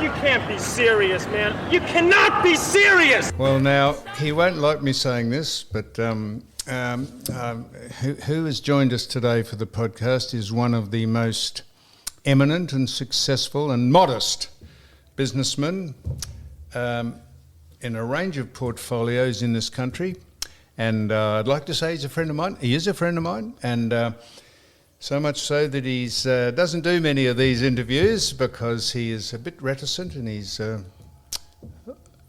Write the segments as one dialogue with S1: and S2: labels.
S1: You can't be serious, man. You cannot be serious!
S2: Well, now, he won't like me saying this, but who has joined us today for the podcast is one of the most eminent and successful and modest businessmen in a range of portfolios in this country. And I'd like to say he's a friend of mine. He is a friend of mine, and so much so that he doesn't do many of these interviews because he is a bit reticent and he's a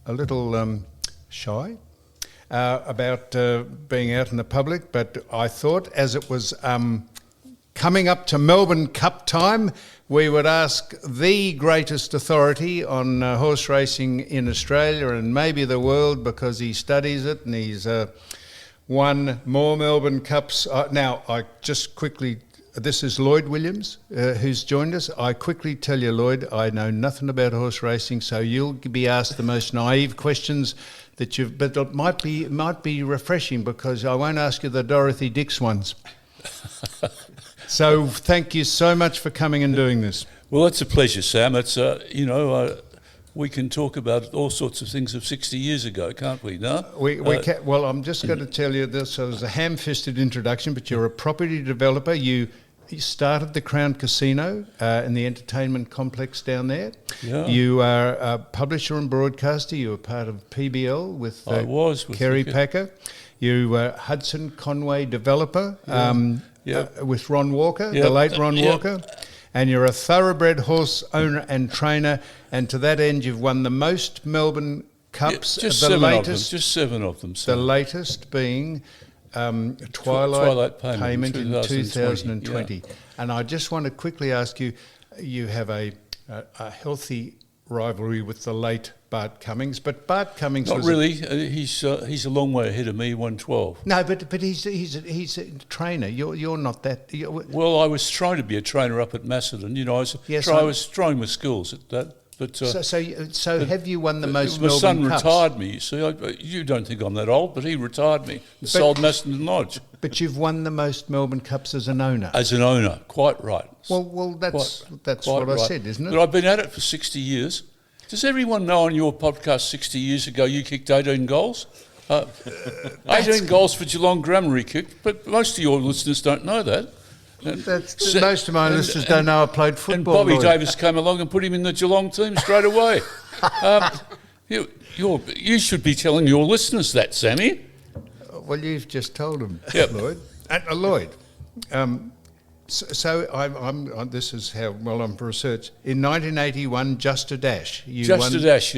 S2: little shy about being out in the public. But I thought, as it was coming up to Melbourne Cup time, we would ask the greatest authority on horse racing in Australia and maybe the world, because he studies it and he's won more Melbourne Cups. Now, I just quickly... This is Lloyd Williams, who's joined us. I quickly tell you, Lloyd, I know nothing about horse racing, so you'll be asked the most naive questions that but it might be refreshing, because I won't ask you the Dorothy Dix ones. So thank you so much for coming and doing this.
S3: Well, it's a pleasure, Sam. It's we can talk about all sorts of things of 60 years ago, can't we? No?
S2: We can. Well, I'm just going to tell you this. So it was a ham-fisted introduction, but you're a property developer. You started the Crown Casino in the entertainment complex down there.
S3: Yeah.
S2: You are a publisher and broadcaster. You were part of PBL with Kerry Packer. You were Hudson Conway developer with Ron Walker, the late Ron Walker. And you're a thoroughbred horse owner and trainer, and to that end you've won the most Melbourne Cups.
S3: Just seven of them.
S2: The latest being Twilight Payment in 2020. Yeah. And I just want to quickly ask you, you have a healthy rivalry with the late Bart Cummings, but Bart Cummings
S3: not really. He's a long way ahead of me. 112.
S2: No, but he's a trainer. You're not that.
S3: Well, I was trying to be a trainer up at Macedon. You know, I was trying my skills at that. But
S2: so have you won the most?
S3: My
S2: Melbourne
S3: son
S2: Cups?
S3: Retired me. You see, you don't think I'm that old, but he retired me and sold Macedon Lodge.
S2: But you've won the most Melbourne Cups as an owner.
S3: As an owner, quite right.
S2: Well, that's what I said, isn't it?
S3: But I've been at it for 60 years. Does everyone know on your podcast 60 years ago you kicked 18 goals? 18 goals for Geelong Grammar he kicked, but most of your listeners don't know that.
S2: Most of my listeners don't know I played football.
S3: And Bobby
S2: Lloyd.
S3: Davis came along and put him in the Geelong team straight away. You should be telling your listeners that, Sammy.
S2: Well, you've just told them,
S3: yep.
S2: Lloyd. Lloyd, so I'm. This is how well I'm for research. In 1981, Just a Dash.
S3: Yeah,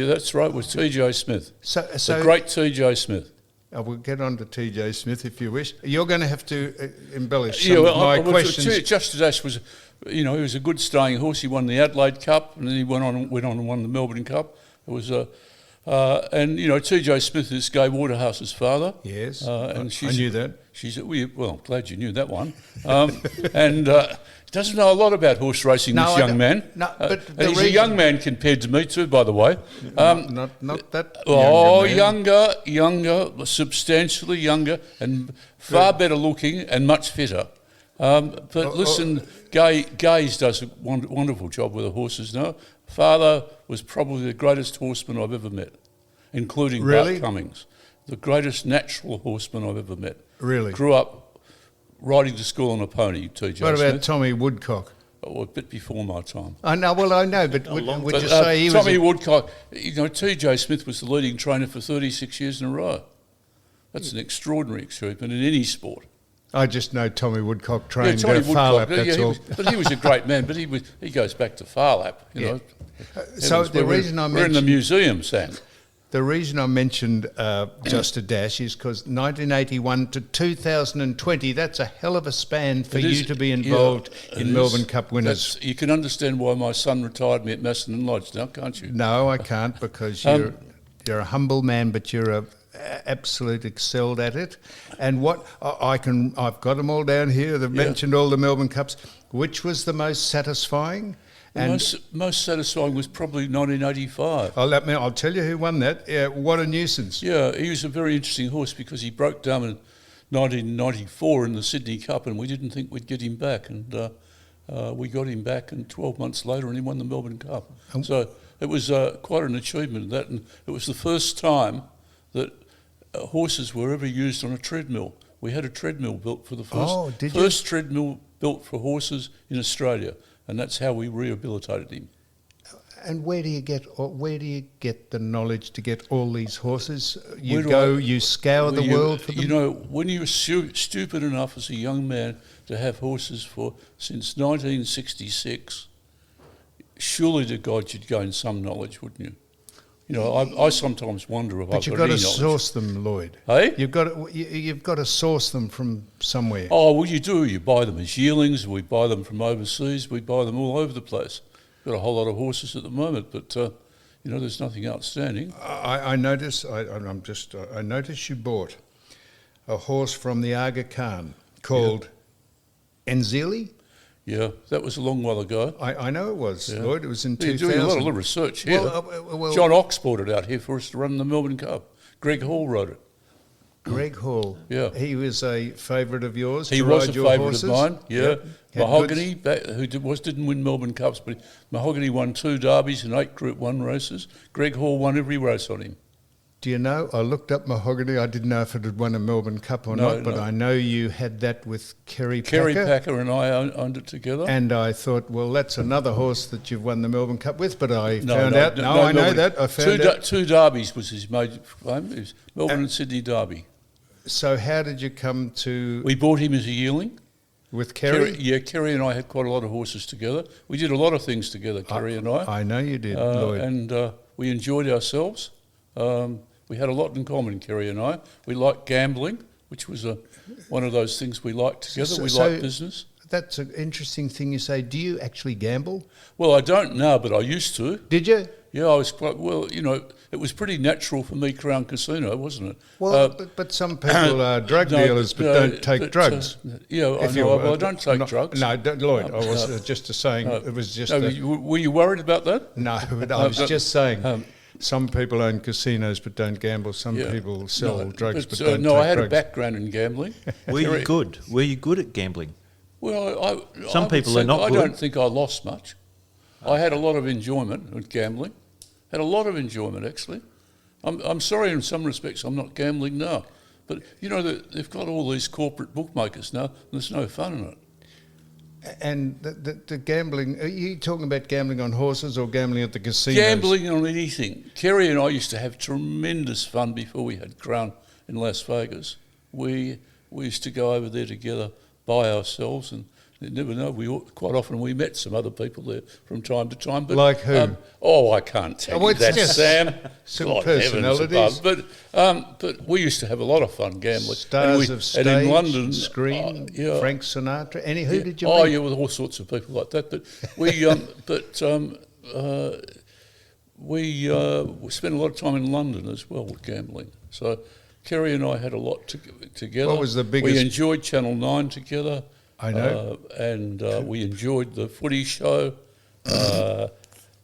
S3: that's right, with T.J. Smith. So the great T.J. Smith.
S2: We'll get on to T.J. Smith if you wish. You're going to have to embellish some of my questions.
S3: Just a Dash was, he was a good staying horse. He won the Adelaide Cup, and then he went on and won the Melbourne Cup. It was and T.J. Smith is Gay Waterhouse's father.
S2: Yes,
S3: and
S2: I knew that.
S3: I'm glad you knew that one. And doesn't know a lot about horse racing, this young man.
S2: No, but
S3: he's a young man compared to me too, by the way.
S2: Not that
S3: younger, substantially younger, and far better looking and much fitter. But listen, Gaze does a wonderful job with the horses now. Father was probably the greatest horseman I've ever met, including Bart Cummings. The greatest natural horseman I've ever met.
S2: Really?
S3: Grew up riding to school on a pony, T.J. Smith.
S2: What about Tommy Woodcock?
S3: Oh, a bit before my time.
S2: I know, but would you say he was...
S3: Tommy Woodcock, T.J. Smith was the leading trainer for 36 years in a row. That's an extraordinary achievement in any sport.
S2: I just know Tommy Woodcock trained Farlap, that's all.
S3: But he was a great man, but he goes back to Farlap, you know.
S2: So the reason
S3: we're in the museum, Sam.
S2: The reason I mentioned Just a Dash is because 1981 to 2020, that's a hell of a span for you to be involved in Melbourne Cup winners.
S3: You can understand why my son retired me at Macedon Lodge now, can't you?
S2: No, I can't, because you're a humble man, but you're a absolute excelled at it. And what I've got them all down here. They've mentioned all the Melbourne Cups. Which was the most satisfying?
S3: Most satisfying was probably 1985.
S2: I'll tell you who won that. What a nuisance.
S3: Yeah, he was a very interesting horse because he broke down in 1994 in the Sydney Cup, and we didn't think we'd get him back. And we got him back, and 12 months later, and he won the Melbourne Cup. So it was quite an achievement, that, and it was the first time that horses were ever used on a treadmill. We had a treadmill built for the first treadmill built for horses in Australia, and that's how we rehabilitated him.
S2: And where do you get the knowledge to get all these horses? You scour the world for them?
S3: You know, when you were stupid enough as a young man to have horses since 1966, surely to God you'd gain some knowledge, wouldn't you? You know, I sometimes wonder if I've got any knowledge.
S2: But you've got to source them, Lloyd.
S3: Hey?
S2: You've got to source them from somewhere.
S3: Oh, well, you do. You buy them as yearlings. We buy them from overseas. We buy them all over the place. Got a whole lot of horses at the moment, but you know, there's nothing outstanding.
S2: I notice. I noticed you bought a horse from the Aga Khan called Enzili.
S3: Yeah, that was a long while ago.
S2: I know it was, Lloyd. It was in 2000.
S3: You're doing a lot of research here.
S2: Well,
S3: John Ox brought it out here for us to run the Melbourne Cup. Greg Hall wrote it.
S2: Greg Hall.
S3: Yeah.
S2: He was a favourite of yours.
S3: He was a favourite of mine. Yeah.
S2: Yep.
S3: Mahogany, who didn't win Melbourne Cups, but Mahogany won 2 derbies and 8 Group 1 races. Greg Hall won every race on him.
S2: Do you know, I looked up Mahogany. I didn't know if it had won a Melbourne Cup or not, but I know you had that with Kerry Packer.
S3: Kerry Packer and I owned it together.
S2: And I thought, well, that's another horse that you've won the Melbourne Cup with, but I found out. I know that. I found out. 2 derbies was his major claim. It was Melbourne and Sydney Derby. So how did you come to...
S3: We bought him as a yearling.
S2: With Kerry?
S3: Kerry and I had quite a lot of horses together. We did a lot of things together, Kerry and I.
S2: I know you did, Lloyd.
S3: And we enjoyed ourselves. We had a lot in common, Kerry and I. We liked gambling, which was one of those things we liked together. We liked business.
S2: That's an interesting thing you say. Do you actually gamble?
S3: Well, I don't now, but I used to.
S2: Did you?
S3: Yeah, I was quite, well, you know, it was pretty natural for me, Crown Casino, wasn't it?
S2: Well, but some people are drug dealers but don't take drugs.
S3: Yeah, I know. Well, I don't take drugs.
S2: No, Lloyd, I was just saying, it was just...
S3: were you worried about that?
S2: No, but I was just saying... Some people own casinos but don't gamble. Some people sell drugs but don't take drugs.
S3: No, I had a background in gambling.
S4: Were you good? Were you good at gambling?
S3: Well,
S4: some people are not good.
S3: I don't think I lost much. I had a lot of enjoyment with gambling. Had a lot of enjoyment, actually. I'm sorry in some respects I'm not gambling now. But, you know, they've got all these corporate bookmakers now, and there's no fun in it.
S2: And the gambling, are you talking about gambling on horses or gambling at the casinos?
S3: Gambling on anything. Kerry and I used to have tremendous fun before we had Crown in Las Vegas. We used to go over there together by ourselves, and you never know, quite often we met some other people there from time to time. But,
S2: like who?
S3: I can't tell you that, Sam.
S2: Some personalities.
S3: But we used to have a lot of fun gambling.
S2: Stars of stage,
S3: and in London,
S2: screen, Frank Sinatra. Who did you
S3: meet?
S2: Oh,
S3: yeah, with all sorts of people like that. But we spent a lot of time in London as well with gambling. So Kerry and I had a lot together.
S2: What was the biggest?
S3: We enjoyed Channel 9 together.
S2: I know.
S3: We enjoyed the footy show.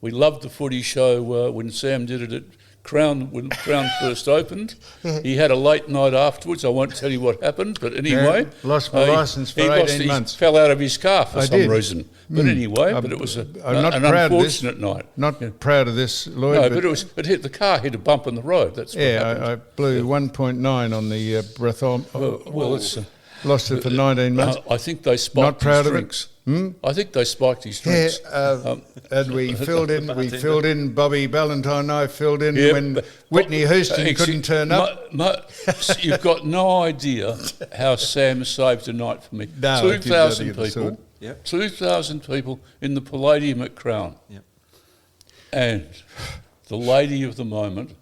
S3: We loved the footy show when Sam did it at Crown, when Crown first opened. He had a late night afterwards. I won't tell you what happened, but anyway.
S2: Lost my licence for 18 months.
S3: He fell out of his car for some reason. But anyway, it was an unfortunate night.
S2: Not proud of this, Lloyd.
S3: No, but the car hit a bump in the road. That's what happened.
S2: I blew 1.9 on the breathometer.
S3: Well, it's...
S2: Lost it for 19 months.
S3: I think they spiked his drinks.
S2: Hmm?
S3: I think they spiked his drinks.
S2: And we filled in. We filled in. Bobby Valentine and I filled in when Whitney Houston couldn't turn up.
S3: You've got no idea how Sam saved a night for me. 2,000 people. 2,000 people in the Palladium at Crown.
S4: Yep.
S3: And the lady of the moment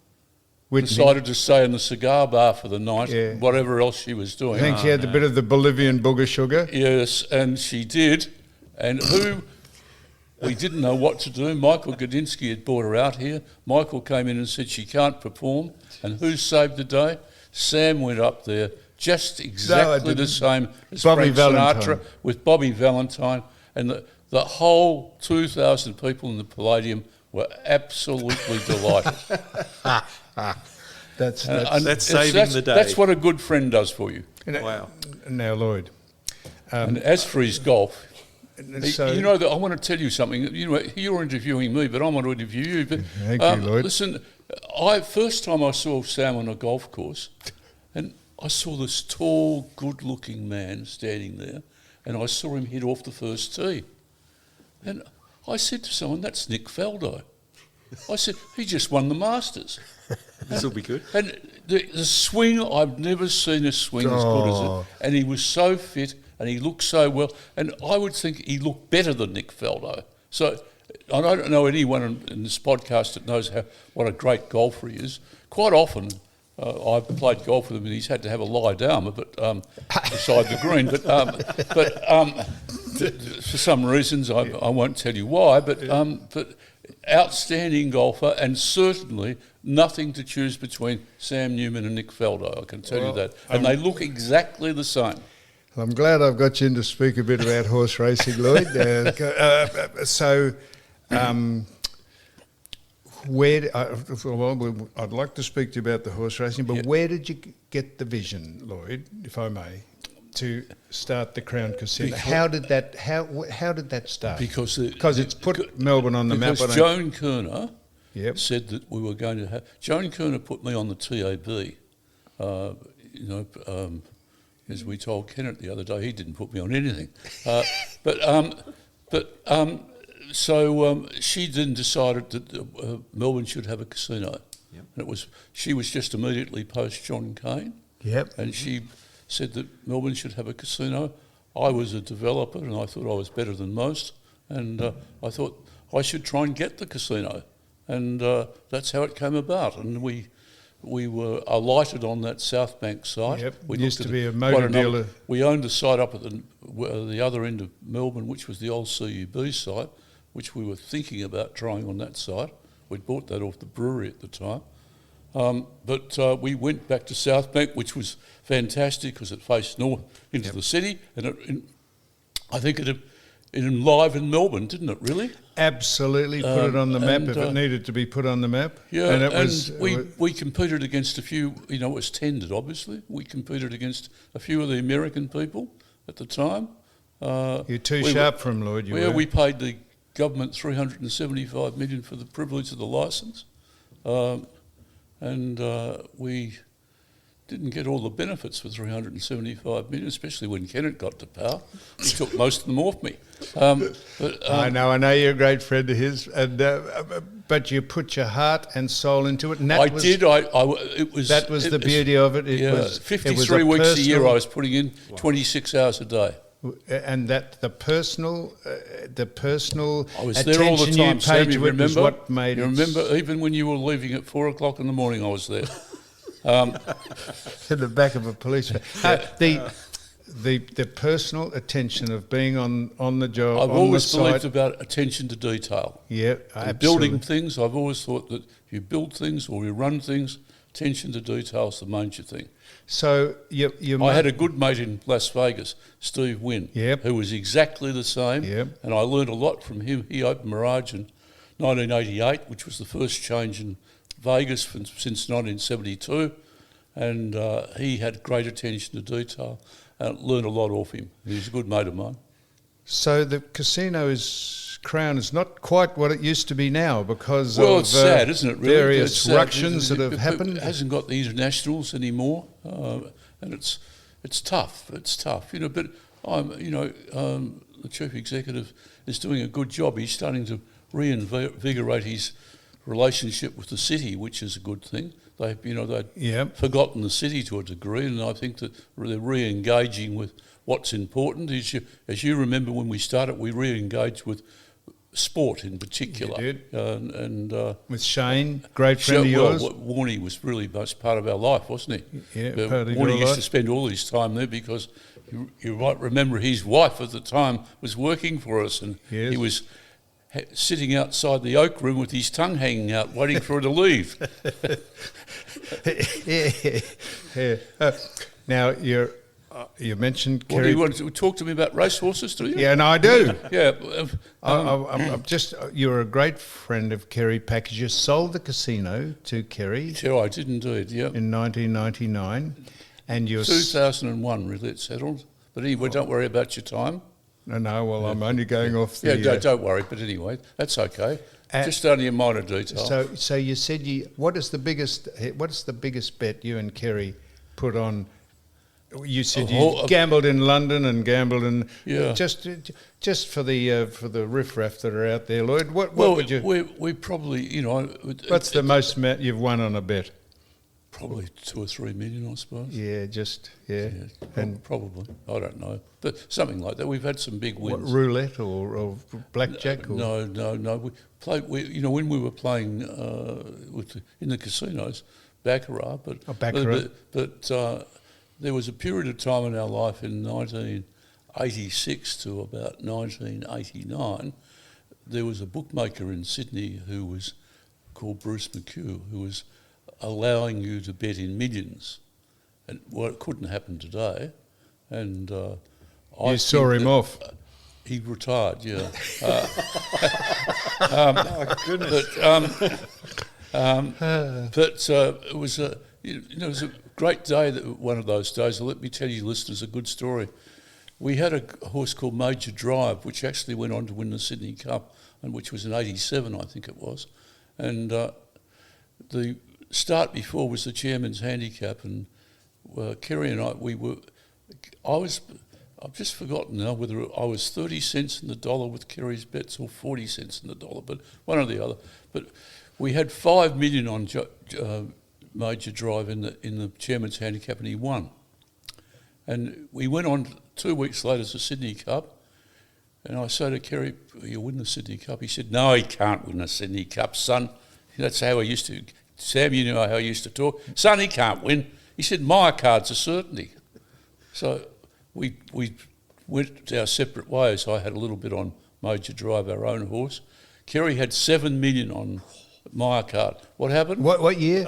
S2: Whitney
S3: decided to stay in the cigar bar for the night, whatever else she was doing.
S2: I think she had a bit of the Bolivian booger sugar.
S3: Yes, and she did. And we didn't know what to do. Michael Gudinski had brought her out here. Michael came in and said she can't perform. And who saved the day? Sam went up there just exactly the same as
S2: Bobby
S3: Frank
S2: Valentine.
S3: Sinatra with Bobby Valentine. And the whole 2,000 people in the Palladium were absolutely delighted.
S2: That's
S4: saving the day.
S3: That's what a good friend does for you.
S4: Wow.
S2: Now, Lloyd.
S3: And as for his golf,
S2: So,
S3: you know that I want to tell you something. You know, you're interviewing me, but I want to interview you. But
S2: Thank you, Lloyd.
S3: listen, first time I saw Sam on a golf course, and I saw this tall, good-looking man standing there, and I saw him hit off the first tee, and I said to someone, "That's Nick Faldo." I said, "He just won the Masters."
S4: This will be good.
S3: And the swing, I've never seen a swing as good as it. And he was so fit and he looked so well. And I would think he looked better than Nick Faldo. So I don't know anyone in this podcast that knows what a great golfer he is. Quite often, I've played golf with him and he's had to have a lie down beside the green. But for some reasons, I won't tell you why, but outstanding golfer, and certainly nothing to choose between Sam Newman and Nick Faldo, I can tell you that. And they look exactly the same.
S2: I'm glad I've got you in to speak a bit about horse racing, Lloyd. I'd like to speak to you about the horse racing, but where did you get the vision, Lloyd, if I may, to start the Crown Casino? How did that start? Because it's put Melbourne on the map.
S3: Because Joan Kerner said that we were going to have. Joan Kerner put me on the TAB. As we told Kennett the other day, he didn't put me on anything. So she then decided that Melbourne should have a casino. Yep. And she was just immediately post John Cain.
S2: Yep.
S3: And she said that Melbourne should have a casino. I was a developer and I thought I was better than most. And I thought I should try and get the casino. And that's how it came about. And we were alighted on that South Bank site.
S2: Yep.
S3: We
S2: used to be a motor dealer.
S3: We owned a site up at the other end of Melbourne, which was the old CUB site, which we were thinking about trying on that site. We'd bought that off the brewery at the time. But we went back to South Bank, which was fantastic because it faced north into the city, and I think it enlivened Melbourne, didn't it, really?
S2: Absolutely, put it on the map if it needed to be put on the map.
S3: Yeah, and we competed against a few, it was tendered, obviously. We competed against a few of the American people at the time.
S2: You're too sharp for him, Lloyd, you were.
S3: We paid the government $375 million for the privilege of the licence. And we didn't get all the benefits for $375 million, especially when Kennett got to power. He took most of them off me.
S2: I know you're a great friend of his, and but you put your heart and soul into it. And that was the beauty of it. It was
S3: 53 weeks a year. I was putting in 26 hours a day.
S2: And that the personal
S3: I was there all the time.
S2: Sam,
S3: you remember?
S2: Was what made
S3: you remember, even when you were leaving at 4 o'clock in the morning, I was there.
S2: In the back of a police van. The personal attention of being on the job.
S3: I've always believed about attention to detail.
S2: Yeah,
S3: absolutely. Building things, I've always thought that if you build things or you run things, attention to detail is the major thing.
S2: So
S3: I had a good mate in Las Vegas, Steve Wynn, who was exactly the same, and I learned a lot from him. He opened Mirage in 1988, which was the first change in Vegas since 1972, and he had great attention to detail and learned a lot off him. He's a good mate of mine.
S2: So the Crown is not quite what it used to be now because
S3: of it's sad, isn't it, really?
S2: Various ructions that have happened.
S3: It hasn't got the internationals anymore, and it's tough. It's tough, But the chief executive is doing a good job. He's starting to reinvigorate his relationship with the city, which is a good thing. They'd forgotten the city to a degree, and I think that they're re-engaging with what's important. As you remember, when we started, we re-engaged with sport in particular.
S2: You did.
S3: And
S2: with Shane, great friend of yours.
S3: Warnie was really much part of our life, wasn't he?
S2: Yeah, part of your
S3: Warnie
S2: life.
S3: used to spend all his time there because you might remember his wife at the time was working for us, and he was sitting outside the Oak Room with his tongue hanging out, waiting for her to leave.
S2: Now, you mentioned Kerry.
S3: Do you want to talk to me about racehorses, do you?
S2: Yeah, and I do.
S3: Yeah.
S2: You're a great friend of Kerry Package. You sold the casino to Kerry.
S3: Sure, I did indeed, yeah.
S2: In 1999. And you're
S3: 2001, really, it settled. But anyway, don't worry about your time.
S2: No, well, I'm only going off the...
S3: Yeah, don't worry. But anyway, that's okay. Just only a minor detail.
S2: So you said what is the biggest bet you and Kerry put on? You said you gambled in London and gambled in...
S3: Yeah.
S2: Just for the riffraff that are out there, Lloyd, what would you...
S3: We probably, you know...
S2: What's the most amount you've won on a bet?
S3: Probably 2 or 3 million, I suppose.
S2: Yeah,
S3: and probably. I don't know. But something like that. We've had some big wins.
S2: What, roulette or blackjack?
S3: No. We played, when we were playing in the casinos, Baccarat. But there was a period of time in our life in 1986 to about 1989, there was a bookmaker in Sydney who was called Bruce McHugh, who was allowing you to bet in millions. And it couldn't happen today. And
S2: you saw him off.
S3: He retired, yeah.
S4: Oh, goodness.
S3: But it was it was a great day. One of those days. Let me tell you, listeners, a good story. We had a horse called Major Drive, which actually went on to win the Sydney Cup, and which was in '87, I think it was. And the start before was the chairman's handicap, and Kerry and I've just forgotten now whether I was 30 cents in the dollar with Kerry's bets or 40 cents in the dollar, but one or the other. But we had 5 million on Major Drive in the chairman's handicap, and he won. And we went on 2 weeks later to the Sydney Cup, and I said to Kerry, "You'll win the Sydney Cup." He said, "No, he can't win the Sydney Cup, son." That's how I used to... Sam, you know how I used to talk. "Son, he can't win." He said, "My card's a certainty." So we went our separate ways. I had a little bit on Major Drive, our own horse. Kerry had 7 million on my card. What happened?
S2: What year?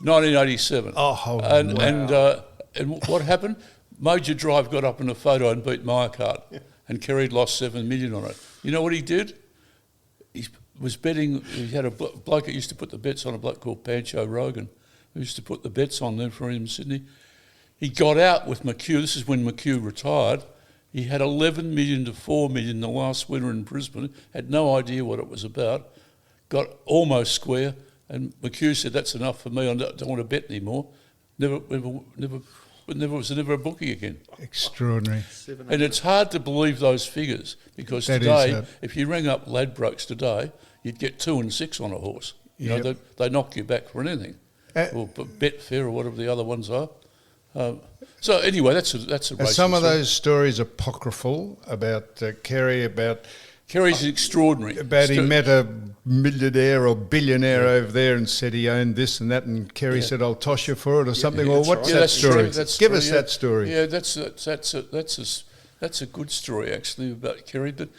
S3: 1987.
S2: Oh,
S3: wow. And what happened? Major Drive got up in a photo and beat my card, and Kerry lost 7 million on it. You know what he did? He was betting. He had a bloke that used to put the bets on, a bloke called Pancho Rogan, who used to put the bets on then for him in Sydney. He got out with McHugh. This is when McHugh retired. He had 11 million to 4 million the last winter in Brisbane. Had no idea what it was about. Got almost square, and McHugh said, "That's enough for me. I don't want to bet anymore." Never was a bookie again.
S2: Extraordinary.
S3: And it's hard to believe those figures, because today, if you ring up Ladbrokes today, you'd get 2 and 6 on a horse. You know, they knock you back for anything. Or Betfair or whatever the other ones are. So anyway, that's a race.
S2: Some of those stories apocryphal about Kerry, about...
S3: Kerry's extraordinary.
S2: About he met a millionaire or billionaire over there and said he owned this and that, and Kerry said, "I'll toss you for it," or something. Or what's that story? Give us that story.
S3: Yeah, that's a good story actually about Kerry. But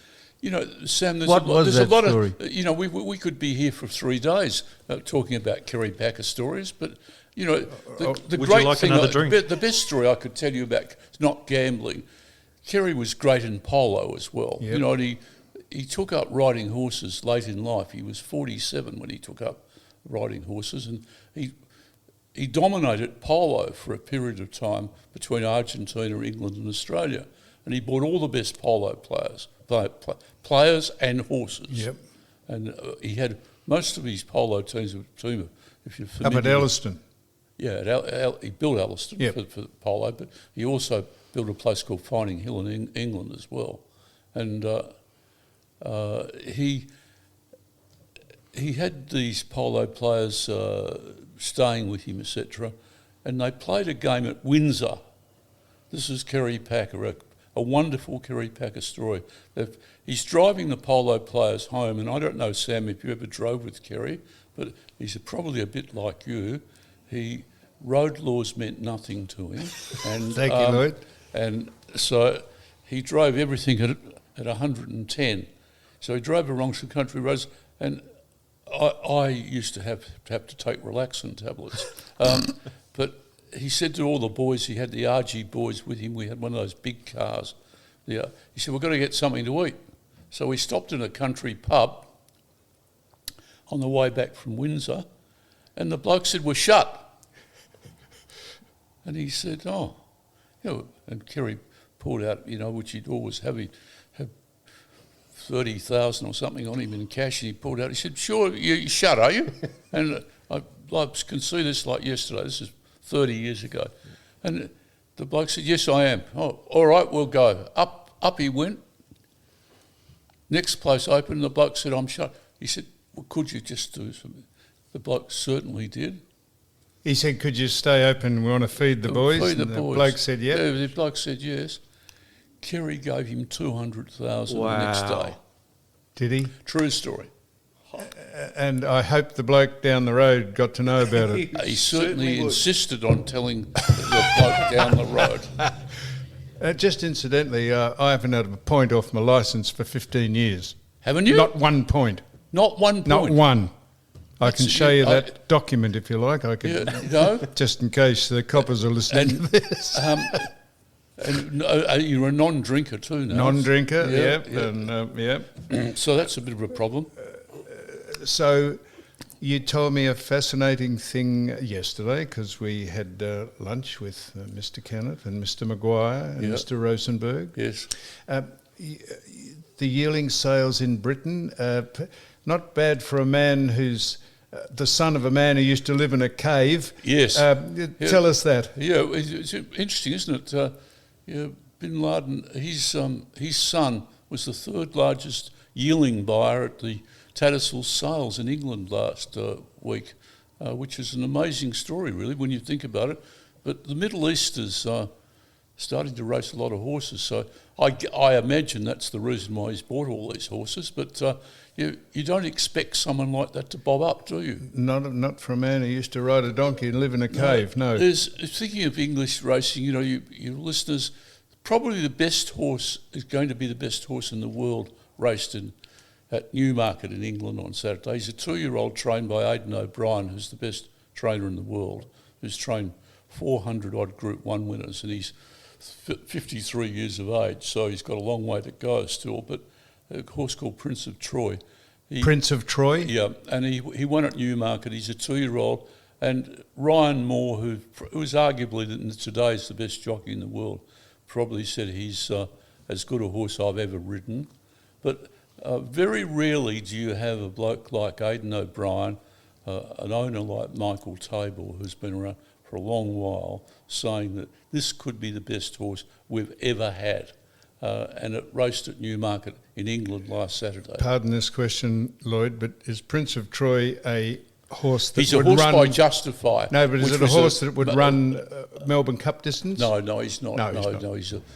S3: you know, Sam, there's a lot of you know, we could be here for 3 days talking about Kerry Packer stories, but. You know, the great thing, the best story I could tell you about not gambling, Kerry was great in polo as well. Yep. You know, and he took up riding horses late in life. He was 47 when he took up riding horses, and he dominated polo for a period of time between Argentina, England and Australia. And he bought all the best polo players and horses. Yep. And he had most of his polo teams, if you're familiar.
S2: Up at Elliston.
S3: Yeah, he built Elliston for polo, but he also built a place called Fining Hill in England as well. And he had these polo players staying with him, etc., and they played a game at Windsor. This is Kerry Packer, a wonderful Kerry Packer story. He's driving the polo players home, and I don't know, Sam, if you ever drove with Kerry, but he's probably a bit like you. Road laws meant nothing to him. And,
S2: Thank you, Lloyd.
S3: And so he drove everything at 110. So he drove along some country roads, and I used to have to take relaxant tablets. But he said to all the boys, he had the RG boys with him, we had one of those big cars. He said, "We've got to get something to eat." So we stopped in a country pub on the way back from Windsor, and the bloke said, "We're shut." And he said, "Oh," you know, and Kerry poured out, you know, which he'd always have 30,000 or something on him in cash, and he pulled out. He said, "Sure, you shut, are you?" And I can see this like yesterday. This is 30 years ago, and the bloke said, "Yes, I am." "Oh, all right, we'll go." Up he went. Next place open, the bloke said, "I'm shut." He said, "Well, could you just do something?" The bloke certainly did.
S2: He said, "Could you stay open? We want to feed the boys."
S3: Feed the
S2: and
S3: boys.
S2: The bloke said, "Yeah."
S3: The bloke said yes. Kerry gave him 200,000 the next
S4: Wow.
S3: day.
S2: Did he?
S3: True story.
S2: And I hope the bloke down the road got to know about it.
S3: He certainly insisted on telling the bloke down the road.
S2: Just incidentally, I haven't had a point off my licence for 15 years.
S3: Haven't you?
S2: Not 1 point.
S3: Not 1 point.
S2: Not one. I can
S3: That's-
S2: show you
S3: I-
S2: that document if you like. I could,
S3: Yeah, no.
S2: just in case the coppers are listening to this.
S3: And you're a non-drinker too now.
S2: Non-drinker,
S3: Yeah,
S2: yeah, and yeah.
S3: So that's a bit of a problem.
S2: So you told me a fascinating thing yesterday because we had lunch with Mr. Kennett and Mr. Maguire and
S3: Yeah.
S2: Mr. Rosenberg.
S3: Yes.
S2: The yearling sales in Britain, not bad for a man who's the son of a man who used to live in a cave.
S3: Yes.
S2: Tell us that.
S3: Yeah, it's interesting, isn't it? Yeah, Bin Laden, his son was the third largest yearling buyer at the Tattersall sales in England last week, which is an amazing story, really, when you think about it. But the Middle East is starting to race a lot of horses, so I imagine that's the reason why he's bought all these horses. But you don't expect someone like that to bob up, do you?
S2: Not for a man who used to ride a donkey and live in a cave, no.
S3: Thinking of English racing, you listeners, probably the best horse is going to be the best horse in the world raced at Newmarket in England on Saturday. He's a 2-year-old trained by Aidan O'Brien, who's the best trainer in the world, who's trained 400-odd Group 1 winners, and he's 53 years of age, so he's got a long way to go still. But a horse called Prince of Troy.
S2: Prince of Troy?
S3: Yeah, and he won at Newmarket. He's a 2-year-old. And Ryan Moore, who is arguably today's the best jockey in the world, probably said he's as good a horse I've ever ridden. But very rarely do you have a bloke like Aidan O'Brien, an owner like Michael Tabor, who's been around for a long while, saying that this could be the best horse we've ever had. And it raced at Newmarket in England last Saturday.
S2: Pardon this question, Lloyd, but is Prince of Troy a horse that
S3: He's
S2: would
S3: a horse
S2: run...
S3: by Justify.
S2: No, but is
S3: which
S2: it a
S3: was
S2: horse that would run Melbourne Cup distance?
S3: No, he's not.
S2: No, he's not.
S3: No,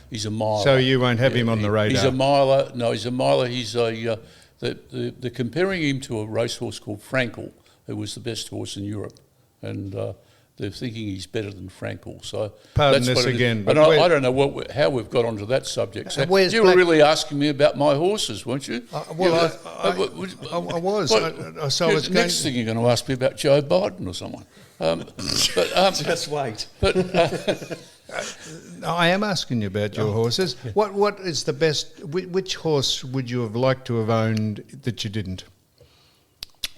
S3: he's a miler.
S2: So you won't have him on the radar?
S3: He's a miler. No, he's a miler. They're comparing him to a racehorse called Frankel, who was the best horse in Europe, and they're thinking he's better than Frankel. So
S2: Pardon
S3: that's
S2: this
S3: what it is.
S2: again, but
S3: And I don't know how we've got onto that subject. So you were really asking me about my horses, weren't you?
S2: I was. So I was going...
S3: Next thing you're going to ask me about Joe Biden or someone.
S4: Just wait.
S2: I am asking you about your horses. What is the best... Which horse would you have liked to have owned that you didn't?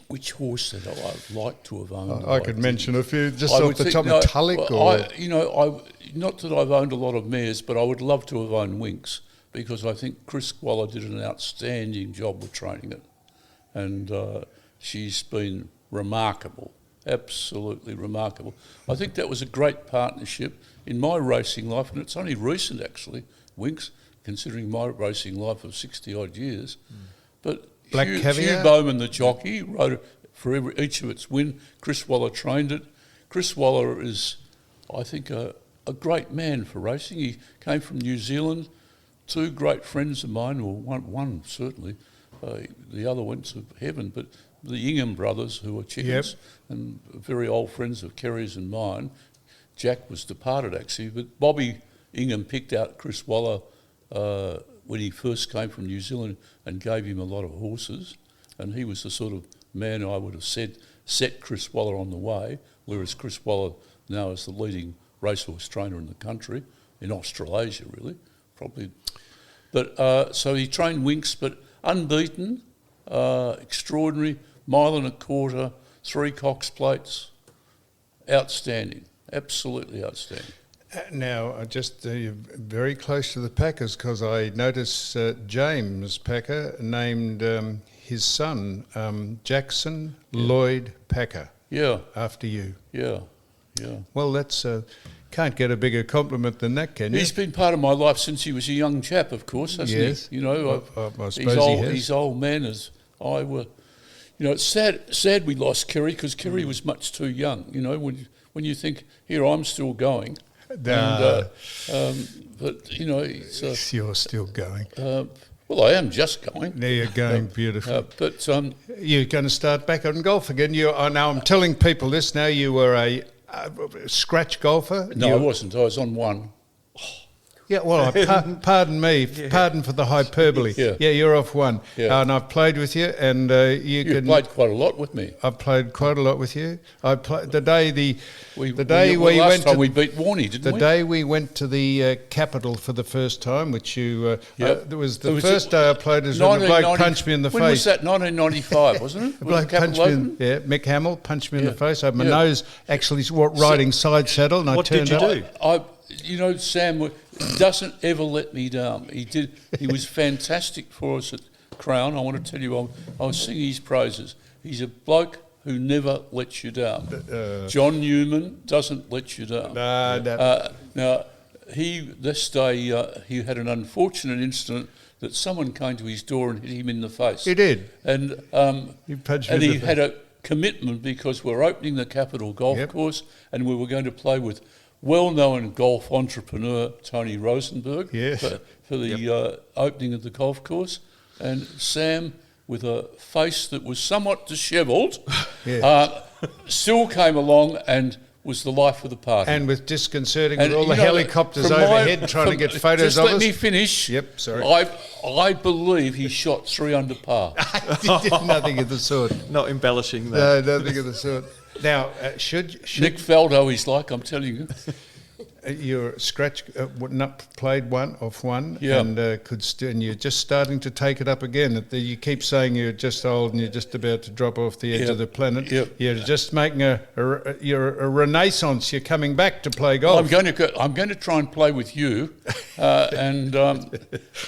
S3: Which horse that I'd like to have owned?
S2: I could mention a few just
S3: I
S2: off
S3: would
S2: the
S3: think-
S2: top
S3: no,
S2: of Tulloch
S3: well,
S2: or...
S3: not that I've owned a lot of mares, but I would love to have owned Winx, because I think Chris Waller did an outstanding job with training it, and she's been remarkable, absolutely remarkable. I think that was a great partnership in my racing life, and it's only recent actually, Winx, considering my racing life of 60-odd years. But
S2: Black
S3: Hugh
S2: Caviar?
S3: Bowman, the jockey, rode it for each of its win. Chris Waller trained it. Chris Waller is, I think, a great man for racing. He came from New Zealand. 2 great friends of mine, well, one certainly, the other went to heaven, but the Ingham brothers, who are chickens, and very old friends of Kerry's and mine. Jack was departed actually, but Bobby Ingham picked out Chris Waller when he first came from New Zealand and gave him a lot of horses, and he was the sort of man I would have said set Chris Waller on the way, whereas Chris Waller now is the leading racehorse trainer in the country, in Australasia really, probably. But so he trained Winx, but unbeaten, extraordinary, 1.25 miles, 3 Cox plates, outstanding, absolutely outstanding.
S2: Now, you're very close to the Packers because I notice James Packer named his son Jackson Lloyd Packer.
S3: Yeah.
S2: After you.
S3: Yeah. Yeah.
S2: Well, that's can't get a bigger compliment than that, can you?
S3: He's been part of my life since he was a young chap, of course, hasn't
S2: yes.
S3: he? You know,
S2: I suppose he has.
S3: He's old man as I were. You know, it's sad we lost Kerry because Kerry was much too young. You know, when you think, here I'm still going. But you know, it's,
S2: you're still going.
S3: Well, I am just going.
S2: There you're going, beautiful.
S3: But
S2: you're going to start back on golf again. Now I'm telling people this. Now you were a scratch golfer.
S3: No, I wasn't. I was on one.
S2: Yeah, well, pardon me, pardon for the hyperbole. Yeah, you're off one.
S3: Yeah.
S2: And I've played with you, and
S3: You've played quite a lot with me.
S2: I've played quite a lot with you. I played the day we went
S3: we beat Warney, didn't we?
S2: The day we went to the capital for the first time, which you, it was the first day I played as when the bloke punched me in the face.
S3: When was that? 1995, wasn't it?
S2: The bloke punched me Mick Hamill punched me in the face. I had my nose actually riding side saddle, and I turned up.
S4: What did you do?
S3: You know, Sam doesn't ever let me down. He was fantastic for us at Crown. I want to tell you, I was singing his praises. He's a bloke who never lets you down. John Newman doesn't let you down.
S2: No.
S3: Now, this day, he had an unfortunate incident that someone came to his door and hit him in the face.
S2: He did.
S3: And he had a commitment because we're opening the Capital Golf Course and we were going to play with well-known golf entrepreneur Tony Rosenberg for the opening of the golf course. And Sam, with a face that was somewhat dishevelled, still came along and was the life of the party.
S2: And with disconcerting with all the helicopters overhead trying to get photos of us.
S3: Just let me finish.
S2: Yep, sorry.
S3: I believe he shot 3 under par.
S2: He did nothing of the sort.
S4: Not embellishing that.
S2: No, nothing of the sort. Now, should
S3: Nick Faldo, he's like, I'm telling you.
S2: You're played one, and and you're just starting to take it up again. You keep saying you're just old and you're just about to drop off the edge of the planet. You're just making a renaissance. You're coming back to play golf.
S3: I'm going to try and play with you, and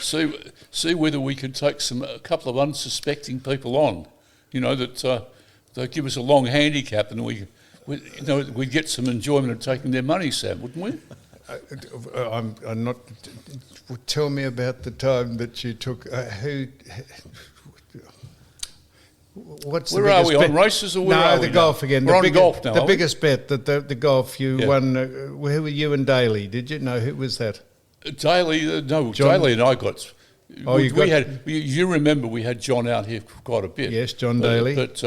S3: see whether we can take a couple of unsuspecting people on. You know that they give us a long handicap, and we'd get some enjoyment of taking their money, Sam, wouldn't we?
S2: I'm not. Tell me about the time that you took.
S3: Where are we on races or where are we?
S2: No, the golf again.
S3: We're on golf now.
S2: The biggest bet that the golf you won. Who were you and Daly? Did you know who was that?
S3: Daly, no. John, Daly and I got. You remember we had John out here quite a bit.
S2: Yes, John Daly.
S3: But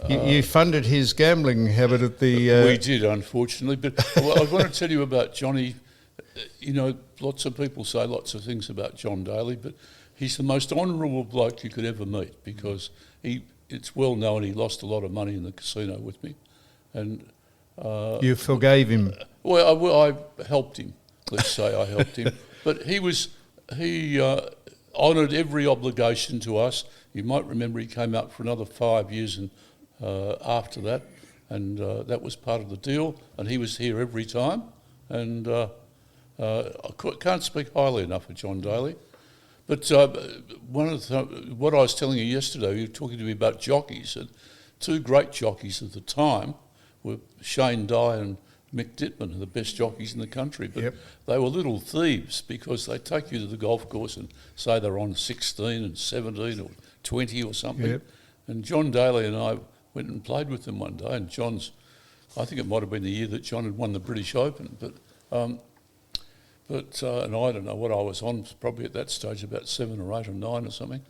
S2: you funded his gambling habit at the...
S3: We did, unfortunately. But I want to tell you about Johnny. You know, lots of people say lots of things about John Daly, but he's the most honourable bloke you could ever meet because it's well known he lost a lot of money in the casino with me. And
S2: you forgave him?
S3: Well, I helped him. Let's say I helped him. But he honoured every obligation to us. You might remember he came out for another 5 years and after that, and that was part of the deal. And he was here every time. And I can't speak highly enough of John Daly. But what I was telling you yesterday, you were talking to me about jockeys. And 2 great jockeys at the time were Shane Dye and Mick Dittman, the best jockeys in the country. But they were little thieves because they take you to the golf course and say they're on 16 and 17 or 20 or something. And John Daly and I went and played with them one day. And I think it might have been the year that John had won the British Open. But and I don't know what I was on, probably at that stage about 7 or 8 or 9 or something.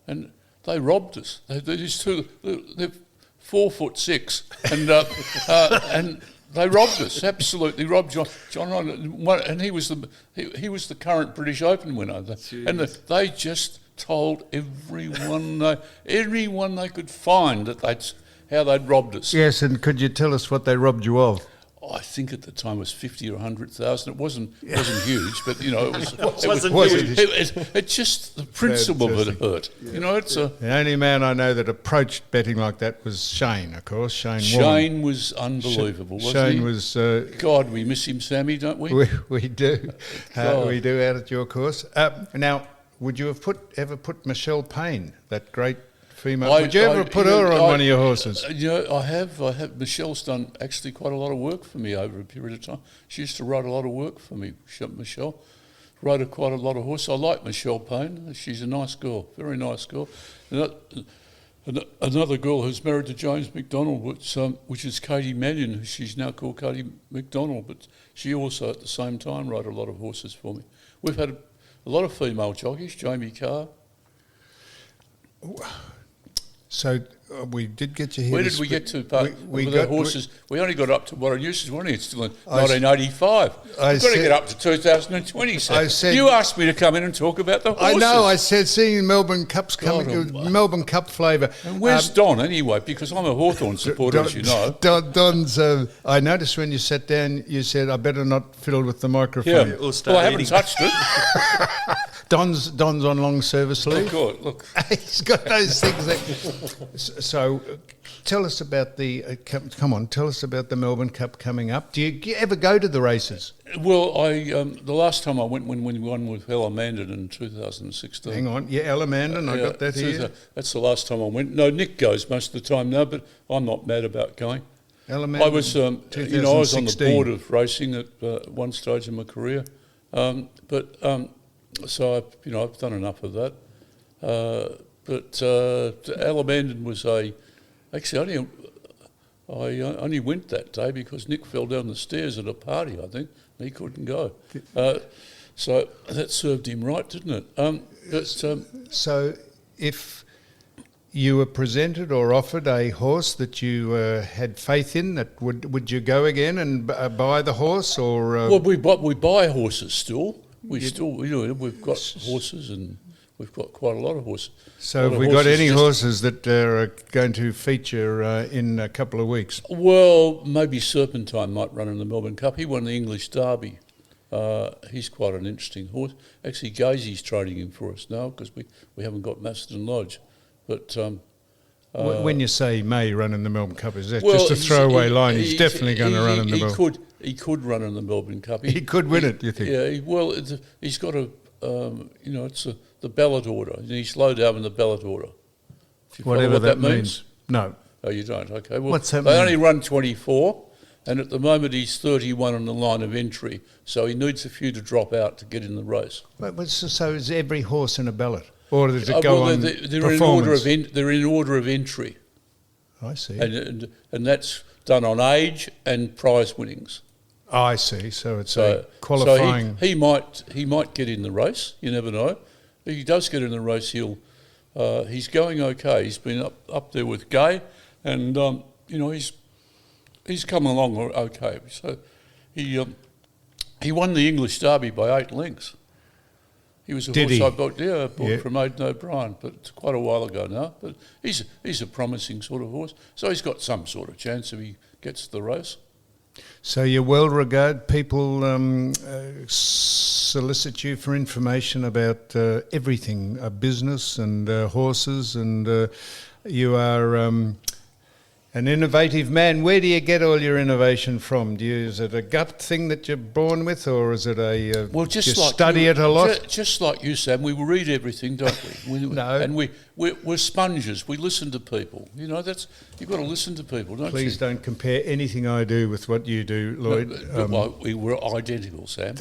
S3: And they robbed us. They're 4'6", and they robbed us, absolutely robbed John, and he was the current British Open winner. And they just told everyone they could find that how they'd robbed us.
S2: Yes, and could you tell us what they robbed you of?
S3: I think at the time it was 50 or 100,000. It wasn't huge, but you know, it just the principle of it hurt. You know, it's
S2: the only man I know that approached betting like that was Shane, of course.
S3: Shane was unbelievable, wasn't he?
S2: Shane was.
S3: God, we miss him, Sammy, don't we?
S2: We do, we do out at your course. Now, would you have ever put Michelle Payne, that great female? Would you ever put her on one of your horses?
S3: I have. Michelle's done actually quite a lot of work for me over a period of time. She used to write a lot of work for me, Michelle. Wrote quite a lot of horses. I like Michelle Payne. She's a nice girl, very nice girl. Another girl who's married to James McDonald, which is Katie Mannion. She's now called Katie McDonald, but she also at the same time wrote a lot of horses for me. We've had a lot of female jockeys, Jamie Carr.
S2: So we did get you here.
S3: Where did we get to? With the horses, we only got up to what I used to want. It's still in 1985. We've got to get up to 2020. You asked me to come in and talk about the horses.
S2: I know. I said seeing Melbourne Cup's coming, Melbourne Cup flavour.
S3: And where's Don anyway? Because I'm a Hawthorn supporter, as you know.
S2: Don's. I noticed when you sat down, you said, "I better not fiddle with the microphone."
S3: Yeah. Well, I haven't touched it.
S2: Don's on long service leave.
S3: Oh God, look.
S2: He's got those things. So, tell us about tell us about the Melbourne Cup coming up. Do you ever go to the races?
S3: Well, the last time I went when we won with Ella Mandan in 2016.
S2: Hang on, Ella Mandan, I got that here.
S3: That's the last time I went. No, Nick goes most of the time now, but I'm not mad about going.
S2: Ella Mandan,
S3: I was, I was on the board of racing at one stage in my career, so I've done enough of that. But Ella Mandan was actually I only went that day because Nick fell down the stairs at a party, I think, and he couldn't go. So that served him right, didn't it? So
S2: if you were presented or offered a horse that you had faith in, that would you go again and buy the horse, or?
S3: Well, we buy horses still. We've got horses and we've got quite a lot of horses.
S2: So have we got any horses that are going to feature in a couple of weeks?
S3: Well, maybe Serpentine might run in the Melbourne Cup. He won the English Derby. He's quite an interesting horse. Actually, Gazy's trading him for us now because we haven't got Macedon Lodge. But
S2: when you say may run in the Melbourne Cup, is that just a throwaway line? He's definitely going to run in the Melbourne.
S3: He could run in the Melbourne Cup.
S2: He could win it, you think?
S3: Yeah. He's got it's the ballot order. He's low down in the ballot order.
S2: Whatever that means. No.
S3: Oh, you don't? Okay. Well,
S2: what's that
S3: they
S2: mean?
S3: only run 24, and at the moment he's 31 on the line of entry, so he needs a few to drop out to get in the race.
S2: So is every horse in a ballot? Or does it go on performance?
S3: They're in order of entry.
S2: I see.
S3: And that's done on age and prize winnings.
S2: I see. So it's a qualifying.
S3: So he might get in the race. You never know. If he does get in the race, he's going okay. He's been up there with Gay, and he's come along okay. So he won the English Derby by 8 lengths. He was a horse I bought from Aidan O'Brien, but it's quite a while ago now. But he's a promising sort of horse. So he's got some sort of chance if he gets to the race.
S2: So you're well regarded. People solicit you for information about everything, business and horses, and you are an innovative man. Where do you get all your innovation from? Is it a gut thing that you're born with, or is it a study it a lot?
S3: Just like you, Sam, we read everything, don't we?
S2: No.
S3: And we're sponges. We listen to people. You've got to listen to people, don't you?
S2: Please don't compare anything I do with what you do, Lloyd.
S3: We were identical, Sam.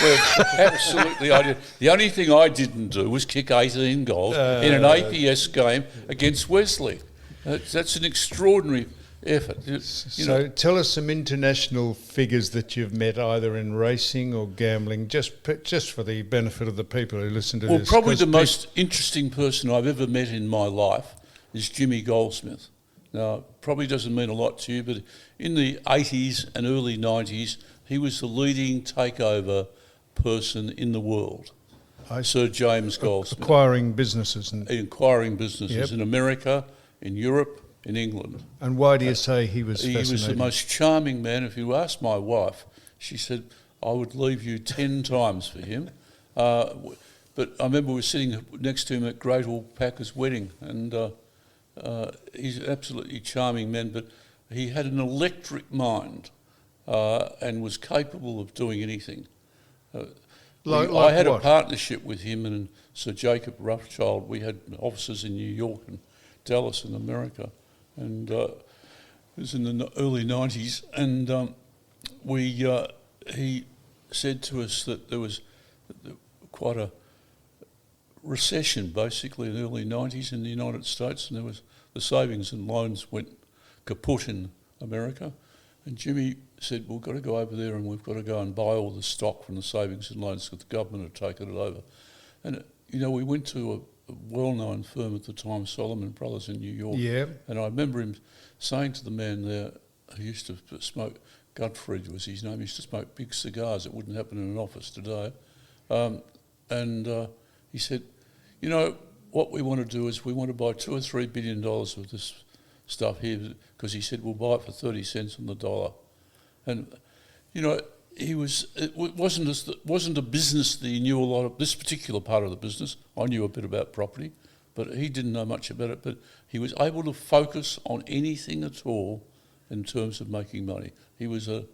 S3: We're absolutely identical. The only thing I didn't do was kick 18 goals in an APS game against Wesley. That's an extraordinary effort.
S2: So tell us some international figures that you've met either in racing or gambling, just for the benefit of the people who listen to this.
S3: Well, probably the most interesting person I've ever met in my life is Jimmy Goldsmith. Now, probably doesn't mean a lot to you, but in the 80s and early 90s, he was the leading takeover person in the world. Sir James Goldsmith.
S2: Acquiring businesses.
S3: In America, in Europe, in England.
S2: And why do you say he was
S3: He
S2: fascinating?
S3: was the most charming man. If you ask my wife, she said, I would leave you 10 times for him. But I remember we were sitting next to him at Great Hall Packer's wedding, and he's an absolutely charming man, but he had an electric mind and was capable of doing anything. I had a partnership with him and Sir Jacob Rothschild. We had offices in New York and Dallas in America, and it was in the early 90s, and he said to us that there was quite a recession basically in the early 90s in the United States, and there was the savings and loans went kaput in America, and Jimmy said, we've got to go over there and we've got to go and buy all the stock from the savings and loans because the government had taken it over. And, we went to a well-known firm at the time, Solomon Brothers in New York.
S2: Yeah.
S3: And I remember him saying to the man there, who used to smoke, Gottfried was his name, he used to smoke big cigars. It wouldn't happen in an office today. He said, what we want to do is we want to buy $2 or $3 billion of this stuff here, because he said we'll buy it for 30 cents on the dollar. And, it wasn't a business that he knew a lot of, this particular part of the business. I knew a bit about property, but he didn't know much about it. But he was able to focus on anything at all in terms of making money. He was a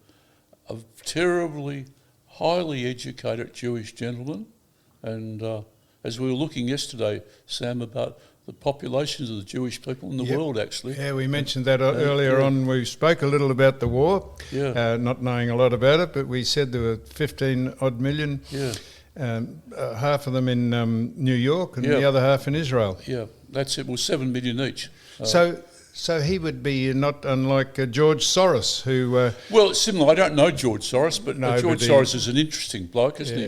S3: terribly highly educated Jewish gentleman, and as we were looking yesterday, Sam, about the populations of the Jewish people in the world, actually.
S2: Yeah, we mentioned that earlier on. We spoke a little about the war, not knowing a lot about it, but we said there were 15 odd million, half of them in New York and the other half in Israel.
S3: Yeah, that's it. Well, 7 million each.
S2: So he would be not unlike George Soros, who...
S3: well, it's similar. I don't know George Soros, but George Soros is an interesting bloke, isn't he?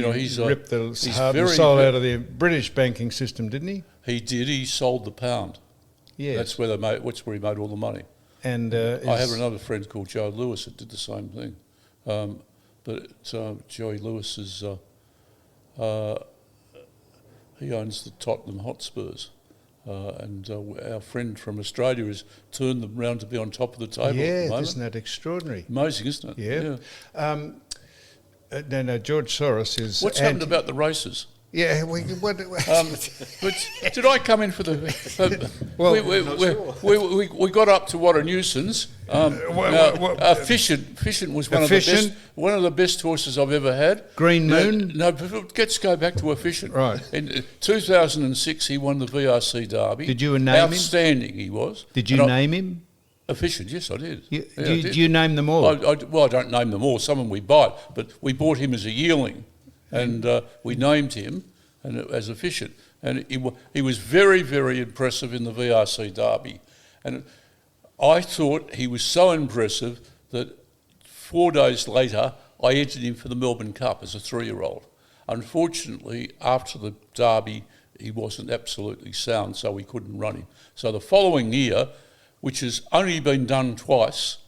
S3: But,
S2: he's ripped the heart and soul out of the British banking system, didn't he?
S3: He did. He sold the pound. Yeah, that's where that's where he made all the money. And I have another friend called Joe Lewis that did the same thing. But Joey Lewis is he owns the Tottenham Hotspurs. And our friend from Australia has turned them round to be on top of the table at the moment.
S2: Isn't that extraordinary?
S3: Amazing, isn't it?
S2: Yeah. No, George Soros is...
S3: What's happened about the races?
S2: Yeah,
S3: but did I come in for the... we got up to what a nuisance. Efficient was one of the best horses I've ever had.
S2: Green Moon?
S3: No, but let's go back to Efficient.
S2: Right.
S3: In 2006, he won the VRC Derby.
S2: Did you name him?
S3: Outstanding, he was.
S2: Did you name him?
S3: Efficient, yes, I did.
S2: Do you name them all?
S3: I don't name them all. Some of them we bought, but we bought him as a yearling, and we named him as Efficient. And he was very, very impressive in the VRC Derby. And I thought he was so impressive that 4 days later, I entered him for the Melbourne Cup as a 3-year-old. Unfortunately, after the Derby, he wasn't absolutely sound, so we couldn't run him. So the following year, which has only been done twice,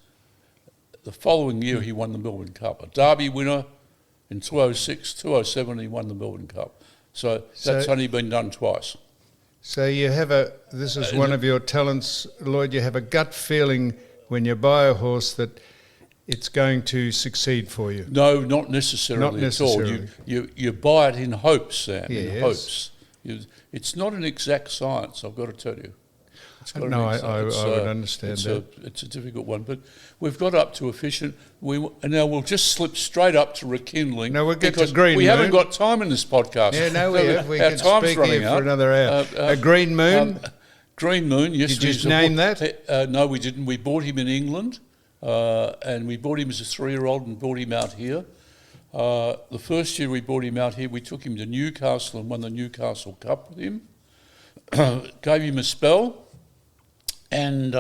S3: the following year he won the Melbourne Cup. A Derby winner in 2006, 2007 he won the Melbourne Cup. So that's only been done twice.
S2: So you have this is one of your talents, Lloyd, you have a gut feeling when you buy a horse that it's going to succeed for you.
S3: No, not necessarily at all. You buy it in hopes, Sam, in hopes. It's not an exact science, I've got to tell you.
S2: No, I would understand that.
S3: It's a difficult one, but we've got up to Efficient. And now we'll just slip straight up to Rekindling.
S2: No, we'll get to Green Moon.
S3: We haven't got time in this podcast.
S2: Yeah, no, we have. We can speak here for another hour. A Green Moon?
S3: Green Moon, yes.
S2: Did you just name that?
S3: No, we didn't. We bought him in England, and we bought him as a 3-year-old and brought him out here. The first year we brought him out here, we took him to Newcastle and won the Newcastle Cup with him. Gave him a spell. And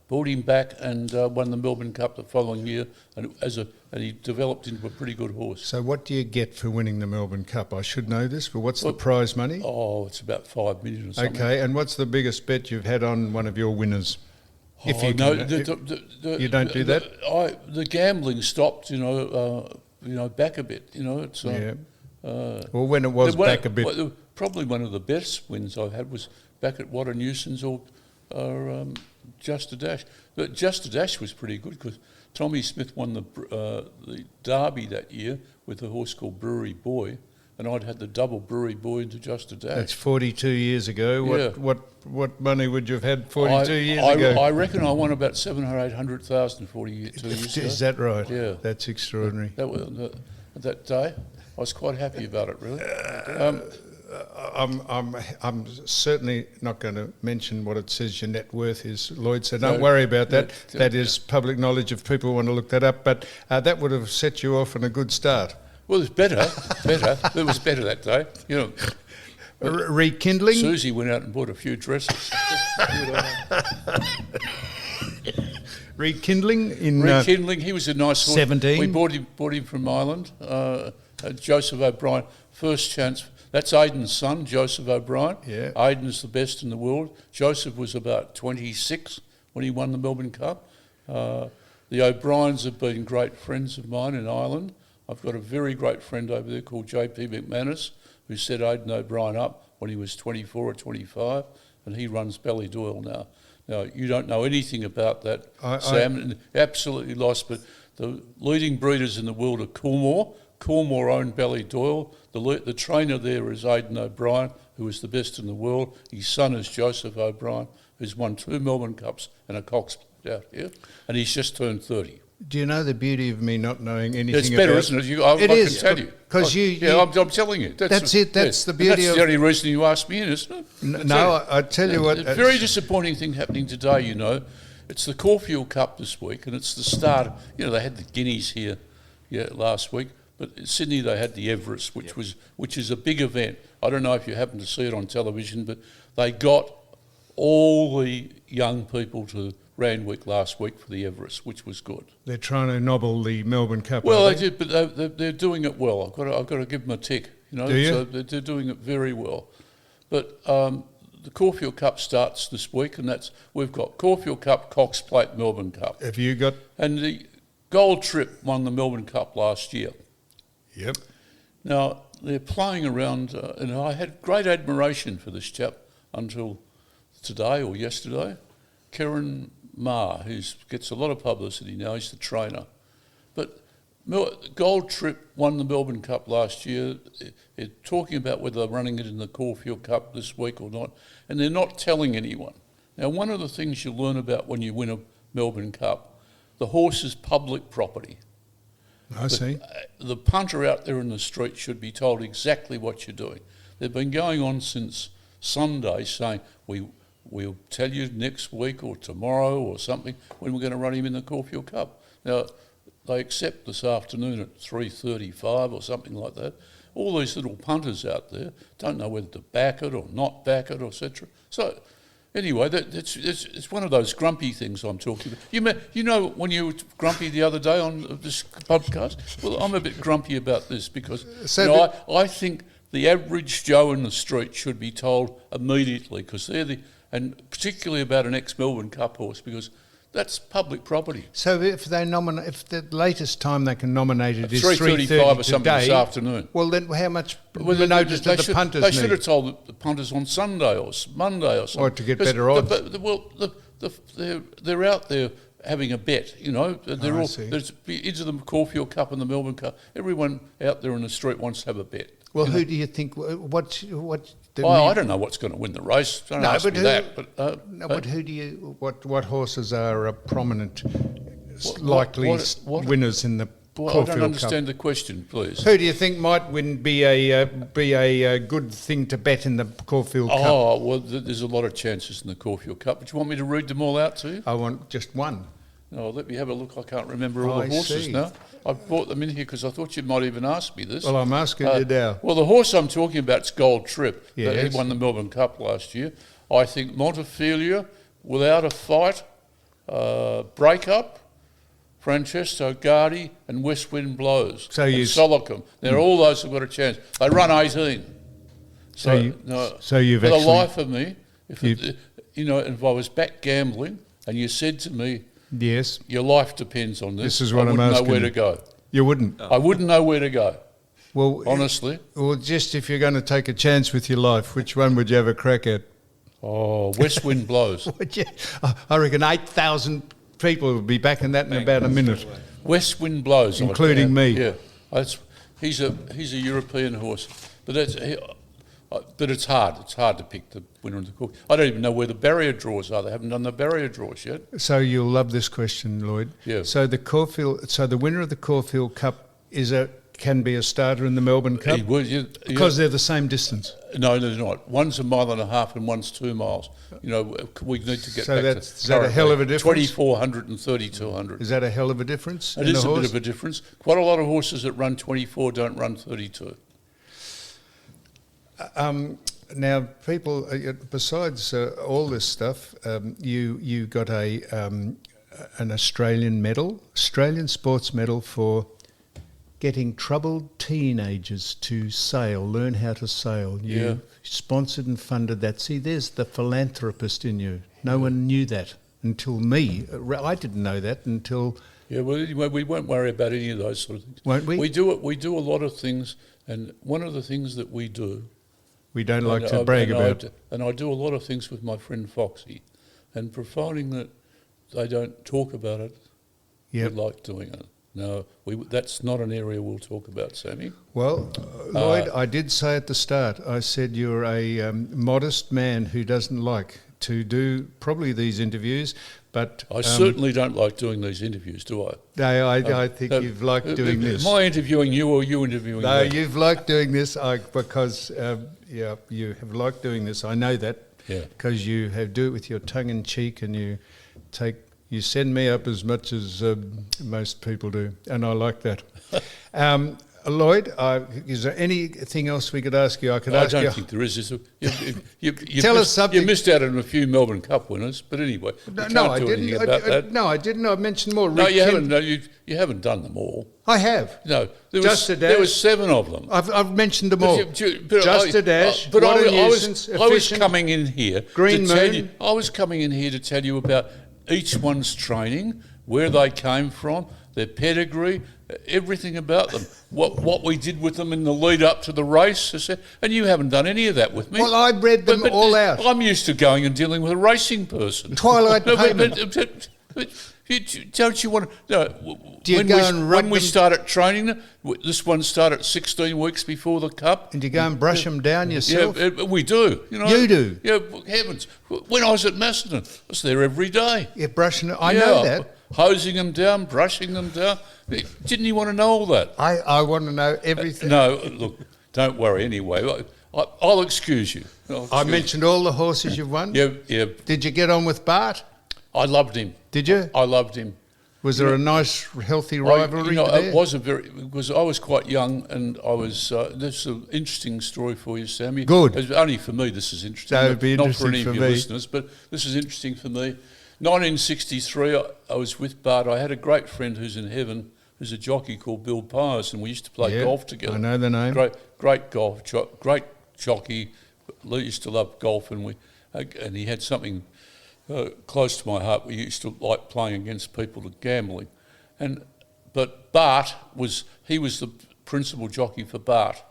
S3: brought him back and won the Melbourne Cup the following year, and he developed into a pretty good horse.
S2: So what do you get for winning the Melbourne Cup? I should know this, but what's the prize money?
S3: Oh, it's about 5 million or something.
S2: Okay, and what's the biggest bet you've had on one of your winners?
S3: You don't do
S2: that?
S3: The gambling stopped, back a bit. It's
S2: well, when it was back a bit,
S3: probably one of the best wins I had was back at What a Nuisance or Just a Dash. But Just a Dash was pretty good because Tommy Smith won the Derby that year with a horse called Brewery Boy, and I'd had the double Brewery Boy into Just a Dash.
S2: That's 42 years ago.
S3: Yeah.
S2: What money would you have had 42 years ago?
S3: I reckon I won about 700,000 or 800,000 42 years ago.
S2: Is that right?
S3: Yeah.
S2: That's extraordinary.
S3: That day, I was quite happy about it, really.
S2: I'm certainly not going to mention what it says your net worth is, Lloyd, so don't worry about that. That is public knowledge if people want to look that up, but that would have set you off on a good start.
S3: Well, it was better. It was better that day. You know,
S2: Rekindling?
S3: Susie went out and bought a few dresses.
S2: Rekindling in
S3: Rekindling. He was a nice horse.
S2: 17.
S3: We bought him from Ireland. Joseph O'Brien, first chance. That's Aidan's son, Joseph O'Brien.
S2: Yeah.
S3: Aidan's the best in the world. Joseph was about 26 when he won the Melbourne Cup. The O'Briens have been great friends of mine in Ireland. I've got a very great friend over there called J.P. McManus, who set Aidan O'Brien up when he was 24 or 25, and he runs Ballydoyle now. Now, you don't know anything about that, Sam, absolutely lost, but the leading breeders in the world are Coolmore. Coolmore owned Ballydoyle. The trainer there is Aidan O'Brien, who is the best in the world. His son is Joseph O'Brien, who's won 2 Melbourne Cups and a Cox out here, and he's just turned 30.
S2: Do you know the beauty of me not knowing anything about...
S3: It's better, isn't it? I can tell you.
S2: Because
S3: I'm telling you.
S2: That's it. That's the beauty
S3: That's
S2: of...
S3: the only reason you asked me in, isn't it?
S2: No, I tell you what...
S3: A very disappointing thing happening today, you know. It's the Caulfield Cup this week, and it's the start. You know, they had the Guineas here last week, but in Sydney they had the Everest, which is a big event. I don't know if you happened to see it on television, but they got all the young people to Randwick last week for the Everest, which was good.
S2: They're trying to nobble the Melbourne Cup.
S3: Well, they did, but they're doing it well. I've got to give them a tick. You know,
S2: Do you?
S3: So they're doing it very well. But the Caulfield Cup starts this week, and we've got Caulfield Cup, Cox Plate, Melbourne Cup.
S2: Have you got...
S3: And the Gold Trip won the Melbourne Cup last year.
S2: Yep.
S3: Now, they're playing around, and I had great admiration for this chap until today or yesterday. Kieran Maher, who gets a lot of publicity now, he's the trainer. But Gold Trip won the Melbourne Cup last year. They're talking about whether they're running it in the Caulfield Cup this week or not, and they're not telling anyone. Now, one of the things you learn about when you win a Melbourne Cup, the horse is public property.
S2: I see.
S3: The punter out there in the street should be told exactly what you're doing. They've been going on since Sunday saying, we'll tell you next week or tomorrow or something when we're going to run him in the Caulfield Cup. Now, they accept this afternoon at 3:35 or something like that. All these little punters out there don't know whether to back it or not back it, etc. So, anyway, it's one of those grumpy things I'm talking about. You know when you were grumpy the other day on this podcast? Well, I'm a bit grumpy about this because I think the average Joe in the street should be told immediately because and particularly about an ex-Melbourne Cup horse because that's public property.
S2: So if the latest time they can nominate it is
S3: 3:35 or something
S2: today,
S3: this afternoon.
S2: Well, then how much notice do the punters
S3: They
S2: need?
S3: should have told the punters on Sunday or Monday or something.
S2: Or to get better odds.
S3: They're out there having a bet, you know.
S2: I see.
S3: There's into the Caulfield Cup and the Melbourne Cup. Everyone out there in the street wants to have a bet.
S2: Well, who do you think?
S3: I don't know what's going to win the race. Don't ask me that.
S2: But who do you? What horses are prominent, likely winners in the Caulfield Cup?
S3: I don't understand the question, please.
S2: Who do you think might be a good thing to bet in the Caulfield Cup?
S3: Oh well, there's a lot of chances in the Caulfield Cup. But you want me to read them all out to you?
S2: I want just one.
S3: Oh, let me have a look. I can't remember all the horses now. I've brought them in here because I thought you might even ask me this.
S2: Well, I'm asking you now.
S3: Well, the horse I'm talking about is Gold Trip.
S2: Yes.
S3: He won the Melbourne Cup last year. I think Montefilia, Without a Fight, Breakup, Francesco Guardi, and West Wind Blows.
S2: So
S3: and Solicum. Now, all those have got a chance. They run 18.
S2: So you've
S3: for
S2: actually...
S3: the life of me, if I was back gambling and you said to me,
S2: yes,
S3: your life depends on this.
S2: This is what I'm asking.
S3: I wouldn't know where to go.
S2: You wouldn't?
S3: I wouldn't know where to go.
S2: Well,
S3: honestly.
S2: Well, just if you're going to take a chance with your life, which one would you have a crack at?
S3: Oh, west wind blows.
S2: Would you? I reckon 8,000 people will be back in that in about a minute.
S3: West wind blows,
S2: Including me.
S3: Yeah, he's a European horse, but it's hard. It's hard to pick the winner of the Caulfield. I don't even know where the barrier draws are. They haven't done the barrier draws yet.
S2: So you'll love this question, Lloyd.
S3: Yeah.
S2: So the winner of the Caulfield Cup can be a starter in the Melbourne Cup because they're the same distance.
S3: No, they're not. One's a mile and a half and one's 2 miles. You know, we need to get back to...
S2: Is that a hell of a difference?
S3: 2,400 and 3,200.
S2: Is that a hell of a difference?
S3: It is a bit of a difference. Quite a lot of horses that run 24 don't run 32.
S2: Now, people, besides all this stuff, you got an Australian sports medal for getting troubled teenagers to learn how to sail. You sponsored and funded that. See, there's the philanthropist in you. No one knew that until me. I didn't know that until...
S3: Yeah, well, we won't worry about any of those sort of things.
S2: Won't we?
S3: We do a lot of things, and one of the things that we do...
S2: We don't like to brag about.
S3: And I do a lot of things with my friend Foxy, and providing that they don't talk about it, we like doing it. No, that's not an area we'll talk about, Sammy.
S2: Well, Lloyd, I did say at the start, I said you're a modest man who doesn't like to do probably these interviews, but...
S3: I certainly don't like doing these interviews, do I?
S2: No, I think you've liked doing this.
S3: Am I interviewing you or you interviewing me?
S2: No, you've liked doing this because, you have liked doing this. I know that because you do it with your tongue in cheek and you send me up as much as most people do, and I like that. Lloyd, is there anything else we could ask you? I don't
S3: think there is. You
S2: Tell us something.
S3: You missed out on a few Melbourne Cup winners, but anyway,
S2: No, I didn't. No, I didn't. I mentioned more.
S3: No, you haven't. No, you haven't done them all.
S2: I have.
S3: No, there was 7 of them.
S2: I've mentioned them all.
S3: Just
S2: a dash.
S3: But I was coming in here.
S2: Green Moon.
S3: I was coming in here to tell you about each one's training, where they came from, their pedigree, everything about them, what we did with them in the lead up to the race, and you haven't done any of that with me.
S2: Well, I read them all out.
S3: I'm used to going and dealing with a racing person.
S2: Twilight payment.
S3: Don't you want to? When we started training them, this one started 16 weeks before the Cup.
S2: And you go and brush them down yourself?
S3: Yeah, we do. You know?
S2: You do?
S3: Yeah, heavens. When I was at Macedon, I was there every day.
S2: You're brushing I know that.
S3: Hosing them down, brushing them down. Didn't you want to know all that?
S2: I want to know everything.
S3: No, look, don't worry anyway. I'll excuse you.
S2: I mentioned all the horses you've won?
S3: Yeah.
S2: Did you get on with Bart?
S3: I loved him.
S2: Did you?
S3: I loved him.
S2: Was there a nice, healthy rivalry there?
S3: It was because I was quite young, and I was. This is an interesting story for you, Sammy.
S2: Good.
S3: Only for me, this is interesting.
S2: That would be interesting
S3: not for any of your listeners, but this is interesting for me. 1963, I was with Bart. I had a great friend who's in heaven, who's a jockey called Bill Pyers, and we used to play golf together.
S2: I know the name.
S3: Great golf, great jockey. Used to love golf, and he had something close to my heart. We used to like playing against people at gambling, but Bart was the principal jockey for Bart.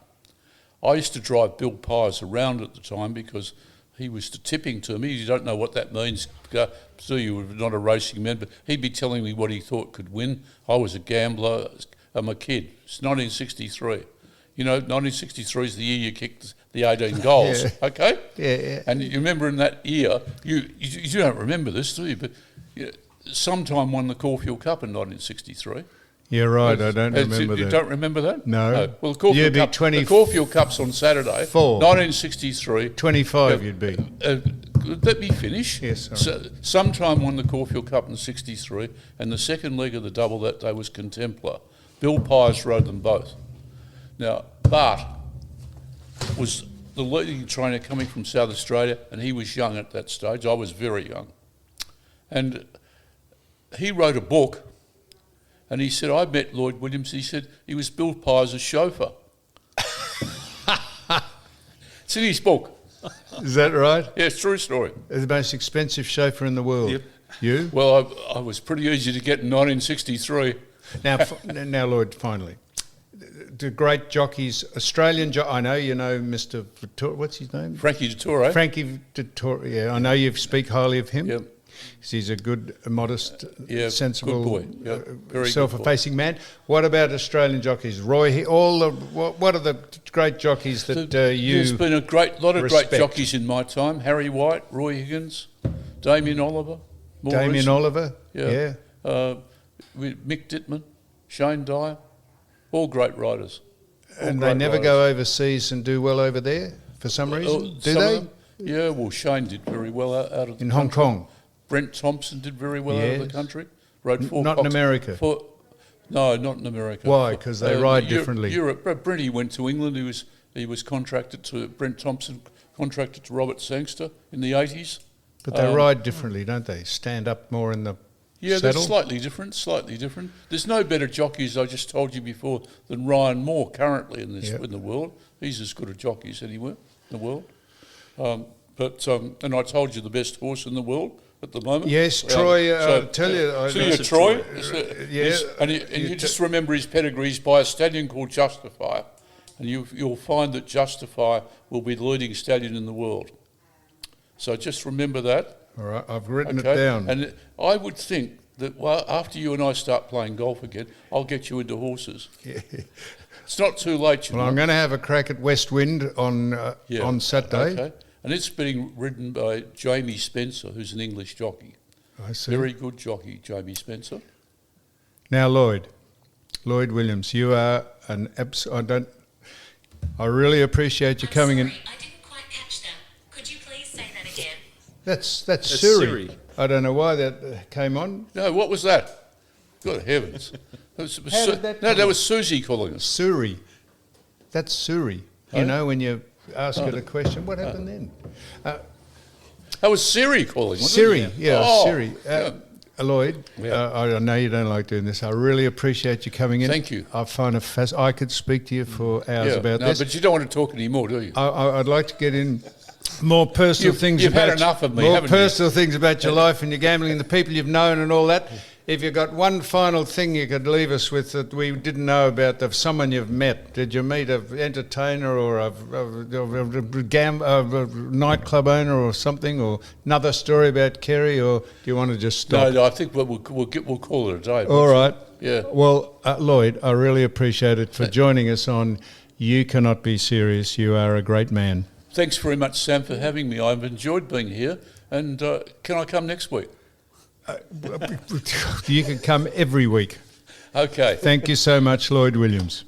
S3: I used to drive Bill Pyers around at the time because he was tipping to me. You don't know what that means, so you were not a racing man, but he'd be telling me what he thought could win. I was a gambler. I'm a kid. It's 1963. You know, 1963 is the year you kicked the 18 goals, okay?
S2: Yeah.
S3: And you remember in that year, you don't remember this, do you? But sometime won the Caulfield Cup in 1963.
S2: Yeah, right, I don't remember that.
S3: You don't remember that?
S2: No.
S3: Well, the Caulfield Cup's on Saturday. 1963.
S2: 25 you'd be.
S3: Let me finish.
S2: Yes,
S3: sometime won the Caulfield Cup in 63, and the second leg of the double that day was Contemplar. Bill Pyers rode them both. Now, Bart was the leading trainer coming from South Australia, and he was young at that stage. I was very young. And he wrote a book, and he said, I met Lloyd Williams. He said he was Bill Pyers' chauffeur. It's in his book.
S2: Is that right?
S3: Yeah, it's a true story.
S2: The most expensive chauffeur in the world.
S3: Yep.
S2: You?
S3: Well, I was pretty easy to get in 1963.
S2: Now, Lloyd, finally, the great jockeys, Australian. I know you know Mr. What's his name?
S3: Frankie Detore.
S2: Frankie Detore. Yeah, I know you speak highly of him.
S3: Yep.
S2: He's a good, modest, sensible,
S3: good boy. Yep. Very
S2: self-effacing man. What about Australian jockeys? Roy, what are the great jockeys that you
S3: There's been a lot of
S2: respect?
S3: great jockeys in my time. Harry White, Roy Higgins, Damien Oliver.
S2: Oliver?
S3: Yeah. Mick Dittman, Shane Dyer, all great riders.
S2: And they never go overseas and do well over there for some reason, do they?
S3: Yeah, well, Shane did very well out of the
S2: In
S3: country.
S2: Hong Kong?
S3: Brent Thompson did very well out of the country. Rode four
S2: Not in America?
S3: No, not in America.
S2: Why? Because they ride differently.
S3: Europe. Brenty went to England. He was contracted to Brent Thompson, contracted to Robert Sangster in the 80s.
S2: But they ride differently, don't they? Stand up more in the
S3: Yeah,
S2: saddle?
S3: that's slightly different. There's no better jockeys, I just told you before, than Ryan Moore currently in the world. He's as good a jockey as anywhere in the world. And I told you the best horse in the world at the moment.
S2: Yes, Troy, I'll tell you.
S3: Troy?
S2: Yeah.
S3: And you just remember his pedigree. He's by a stallion called Justify. And you'll find that Justify will be the leading stallion in the world. So just remember that.
S2: All right, I've written it down.
S3: And I would think that after you and I start playing golf again, I'll get you into horses.
S2: Yeah.
S3: It's not too late.
S2: Well, I'm going to have a crack at West Wind on Saturday.
S3: Okay. And it's being ridden by Jamie Spencer, who's an English jockey.
S2: I see.
S3: Very good jockey, Jamie Spencer.
S2: Now, Lloyd Williams, you are an I really appreciate you coming in.
S5: I didn't quite catch that. Could you please say that again?
S2: That's Suri. I don't know why that came on.
S3: No, what was that? Good heavens. That was Susie calling us.
S2: Suri. That's Suri. You know, when you ask her the question, what happened then?
S3: That was Siri calling, wasn't
S2: Siri,
S3: it?
S2: Siri. Lloyd, I know you don't like doing this. I really appreciate you coming in.
S3: Thank you.
S2: I find it I could speak to you for hours about this.
S3: But you don't want to talk anymore, do you?
S2: I'd like to get in more personal things
S3: you've
S2: about
S3: had enough of me,
S2: more
S3: haven't
S2: personal things about your life and your gambling and the people you've known and all that. If you've got one final thing you could leave us with that we didn't know about of someone you've met, did you meet an entertainer or a nightclub owner or something, or another story about Kerry, or do you want to just stop?
S3: No, I think we'll call it a day.
S2: All right.
S3: Yeah.
S2: Well, Lloyd, I really appreciate it for joining us on You Cannot Be Serious. You are a great man.
S3: Thanks very much, Sam, for having me. I've enjoyed being here. And can I come next week?
S2: You can come every week.
S3: Okay.
S2: Thank you so much, Lloyd Williams.